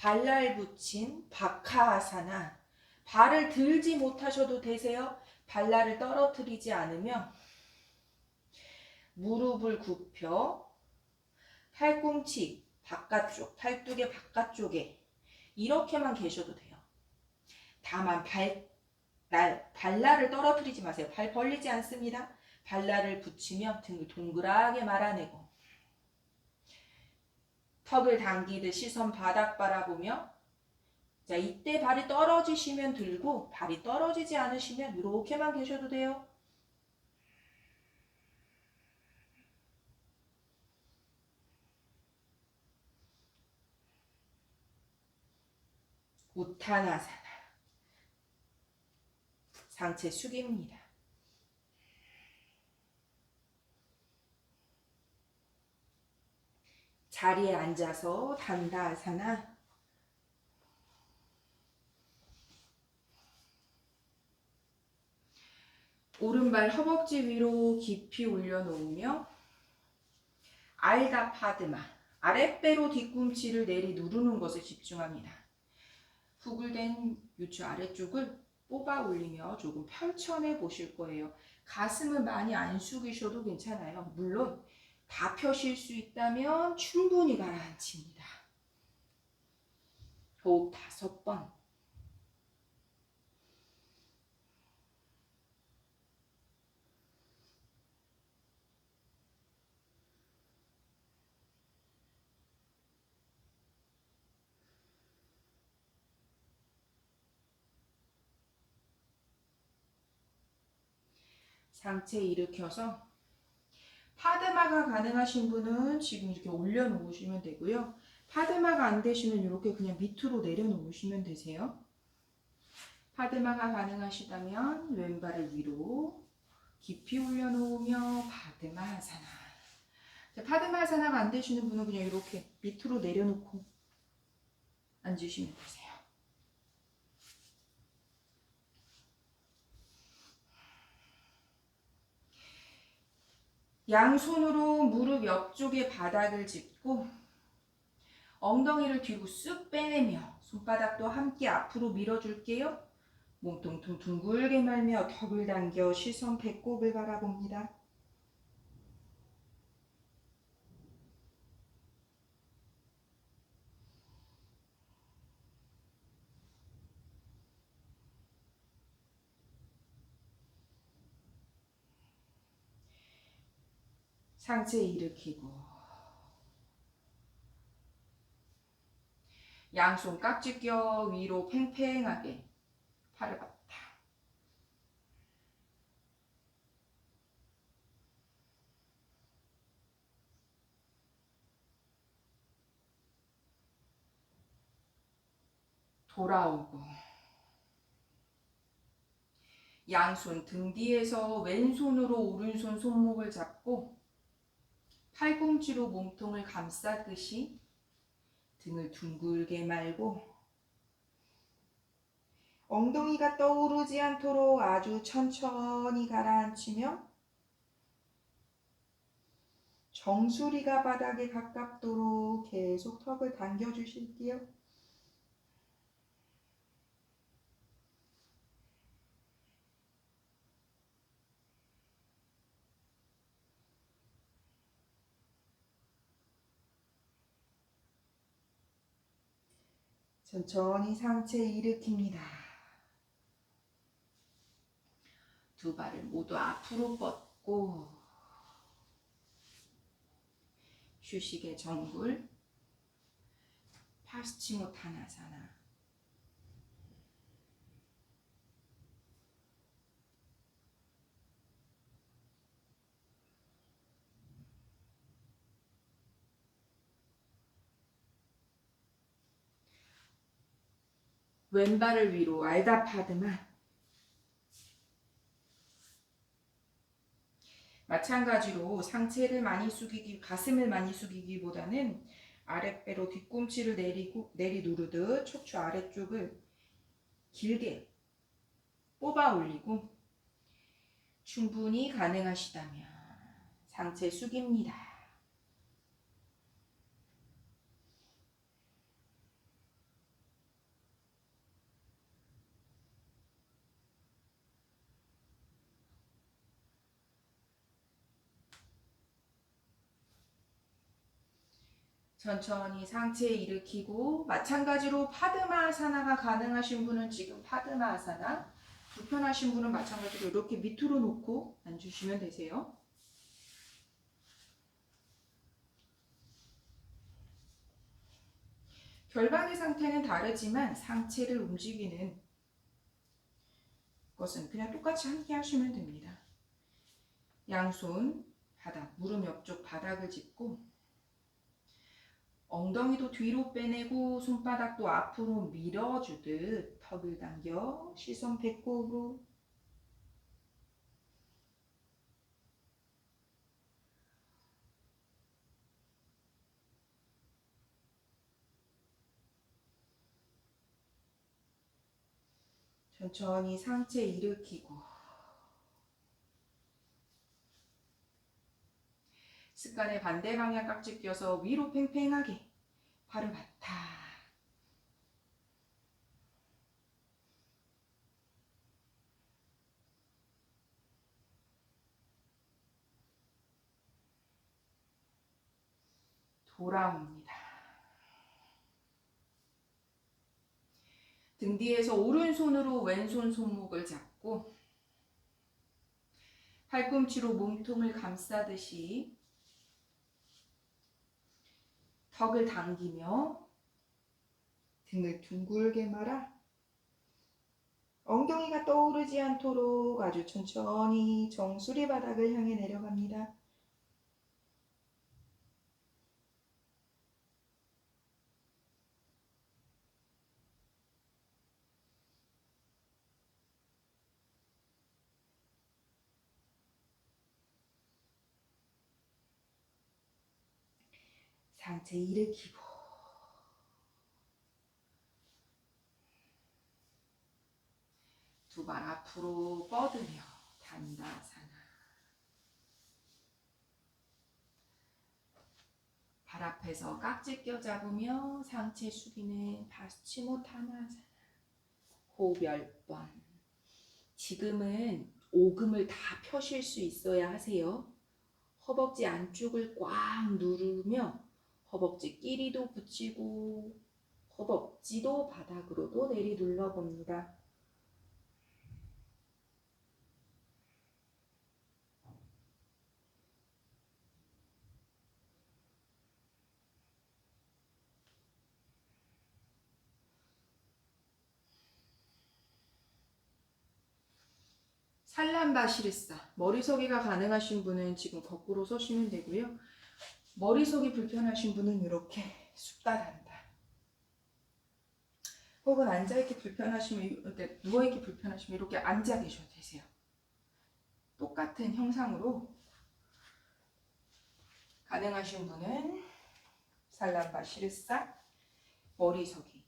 [SPEAKER 1] 발날 붙인 박하아사나. 발을 들지 못하셔도 되세요. 발날을 떨어뜨리지 않으면 무릎을 굽혀 팔꿈치 바깥쪽, 팔뚝의 바깥쪽에 이렇게만 계셔도 돼요. 다만 발날을 떨어뜨리지 마세요. 발 벌리지 않습니다. 발날을 붙이며 등을 동그랗게 말아내고 턱을 당기듯 시선 바닥 바라보며, 자, 이때 발이 떨어지시면 들고 발이 떨어지지 않으시면 이렇게만 계셔도 돼요. 우타나사나. 상체 숙입니다. 자리에 앉아서 단다아사나. 오른발 허벅지 위로 깊이 올려놓으며 알다파드마, 아랫배로 뒤꿈치를 내리 누르는 것에 집중합니다. 후굴된 유추 아래쪽을 뽑아 올리며 조금 펼쳐내 보실 거예요. 가슴을 많이 안 숙이셔도 괜찮아요. 물론 다 펴실 수 있다면 충분히 가라앉힙니다. 호흡 5번. 상체 일으켜서 파드마가 가능하신 분은 지금 이렇게 올려놓으시면 되고요. 파드마가 안 되시면 이렇게 그냥 밑으로 내려놓으시면 되세요. 파드마가 가능하시다면 왼발을 위로 깊이 올려놓으며 파드마사나. 파드마사나가 안 되시는 분은 그냥 이렇게 밑으로 내려놓고 앉으시면 되세요. 양손으로 무릎 옆쪽에 바닥을 짚고 엉덩이를 뒤로 쑥 빼내며 손바닥도 함께 앞으로 밀어줄게요. 몸통통 둥글게 말며 턱을 당겨 시선 배꼽을 바라봅니다. 상체 일으키고 양손 깍지 껴 위로 팽팽하게 팔을 받다. 돌아오고 양손 등 뒤에서 왼손으로 오른손 손목을 잡고 팔꿈치로 몸통을 감싸듯이 등을 둥글게 말고 엉덩이가 떠오르지 않도록 아주 천천히 가라앉히며 정수리가 바닥에 가깝도록 계속 턱을 당겨주실게요. 천천히 상체 일으킵니다. 두 발을 모두 앞으로 뻗고 휴식의 정글 파스치모타나사나. 왼발을 위로 알다파드마. 마찬가지로 상체를 많이 숙이기, 가슴을 많이 숙이기보다는 아랫배로 뒤꿈치를 내리 누르듯 척추 아래쪽을 길게 뽑아 올리고 충분히 가능하시다면 상체 숙입니다. 천천히 상체 일으키고 마찬가지로 파드마아사나가 가능하신 분은 지금 파드마아사나, 불편하신 분은 마찬가지로 이렇게 밑으로 놓고 앉으시면 되세요. 결방의 상태는 다르지만 상체를 움직이는 것은 그냥 똑같이 함께 하시면 됩니다. 양손 바닥, 무릎 옆쪽 바닥을 짚고 엉덩이도 뒤로 빼내고 손바닥도 앞으로 밀어주듯 턱을 당겨 시선 배꼽으로 천천히 상체 일으키고 습관의 반대 방향 깍지 껴서 위로 팽팽하게 발을 받다. 돌아옵니다. 등 뒤에서 오른손으로 왼손 손목을 잡고 팔꿈치로 몸통을 감싸듯이 턱을 당기며 등을 둥글게 말아 엉덩이가 떠오르지 않도록 아주 천천히 정수리 바닥을 향해 내려갑니다. 상체 일으키고 두 발 앞으로 뻗으며 단다아사나. 발 앞에서 깍지 껴 잡으며 상체 숙이는 파스치모타나아사나. 호흡 10번. 지금은 오금을 다 펴실 수 있어야 하세요. 허벅지 안쪽을 꽉 누르며 허벅지 끼리도 붙이고 허벅지도 바닥으로도 내리 눌러봅니다. 살람바시르사, 머리서기가 가능하신 분은 지금 거꾸로 서시면 되고요. 머리석이 불편하신 분은 이렇게 숙달한다. 혹은 앉아있기 불편하시면, 이렇게 누워있기 불편하시면 이렇게 앉아 계셔도 되세요. 똑같은 형상으로 가능하신 분은 살람바시르사, 머리석이.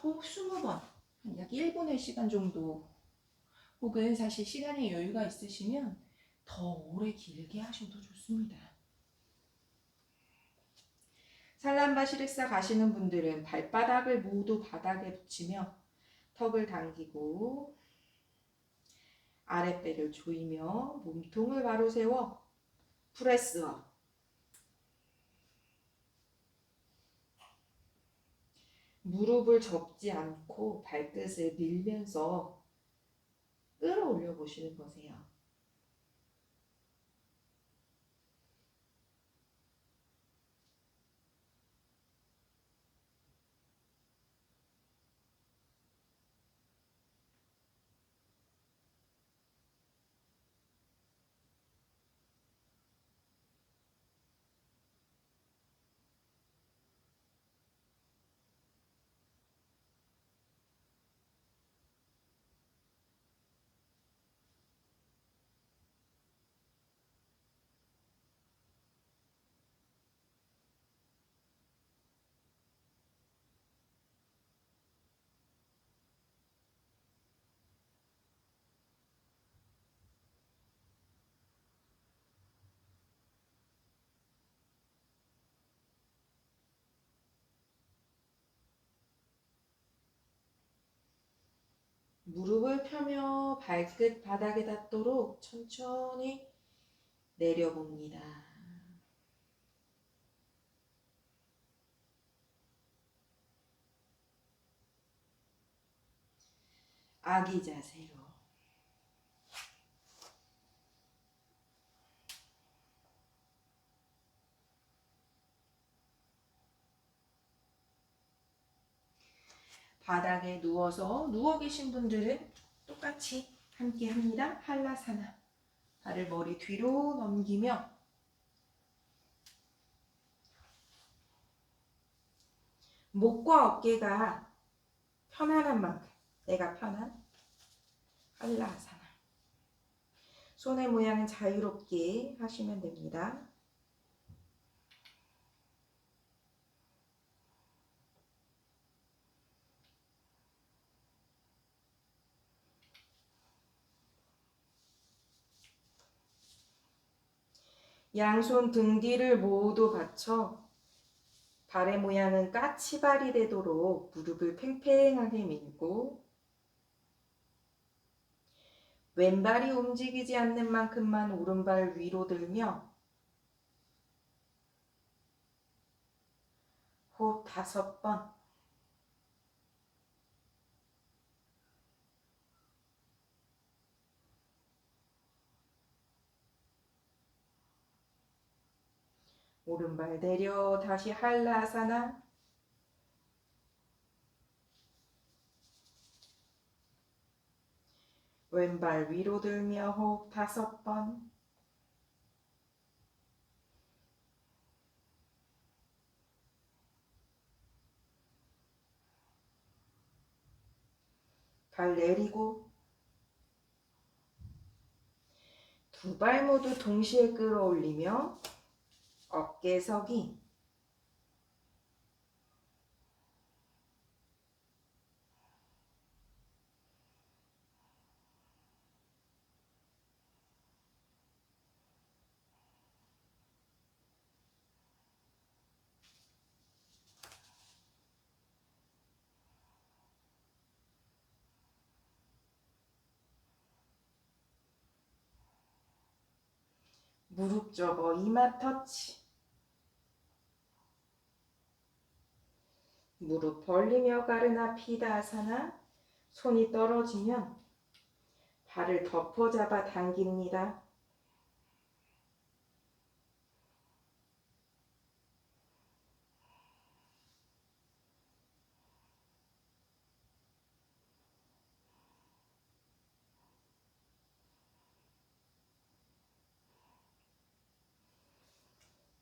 [SPEAKER 1] 호흡 20번, 약 1분의 시간 정도, 혹은 사실 시간에 여유가 있으시면 더 오래 길게 하셔도 좋습니다. 살람바시르사 가시는 분들은 발바닥을 모두 바닥에 붙이며 턱을 당기고 아랫배를 조이며 몸통을 바로 세워 프레스업. 무릎을 접지 않고 발끝을 밀면서 끌어올려 보시는 거세요. 무릎을 펴며 발끝 바닥에 닿도록 천천히 내려봅니다. 아기 자세로. 바닥에 누워서 누워 계신 분들은 똑같이 함께 합니다. 한라사나. 발을 머리 뒤로 넘기며 목과 어깨가 편안한 만큼, 내가 편한 한라사나. 손의 모양은 자유롭게 하시면 됩니다. 양손 등 뒤를 모두 받쳐 발의 모양은 까치발이 되도록 무릎을 팽팽하게 밀고 왼발이 움직이지 않는 만큼만 오른발 위로 들며 호흡 5번. 오른발 내려 다시 한라사나. 왼발 위로 들며 호흡 5번. 발 내리고 두 발 모두 동시에 끌어올리며 어깨 서기. 무릎 접어 이마 터치. 무릎 벌리며 가르나 피다사나. 손이 떨어지면 발을 덮어 잡아 당깁니다.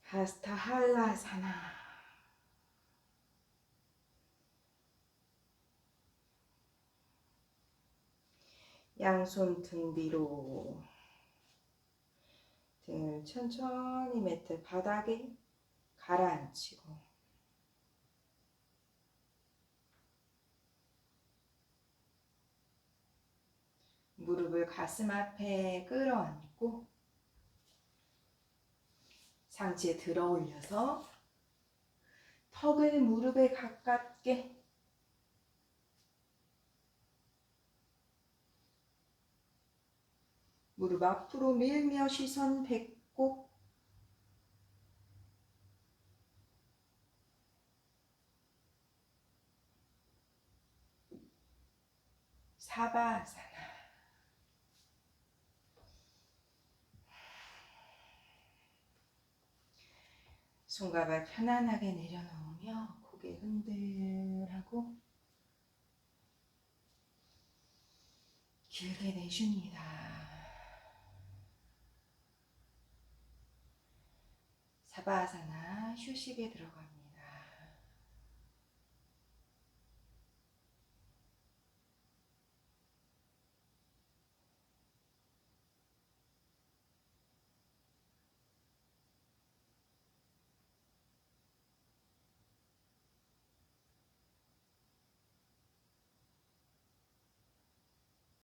[SPEAKER 1] 하스타 한라사나. 양손 등 뒤로 등을 천천히 매트 바닥에 가라앉히고 무릎을 가슴 앞에 끌어안고 상체 들어 올려서 턱을 무릎에 가깝게 무릎 앞으로 밀며 시선 배꼽. 사바아사나. 손과 발 편안하게 내려놓으며 고개 흔들하고 길게 내쉽니다. 사바아사나 휴식에 들어갑니다.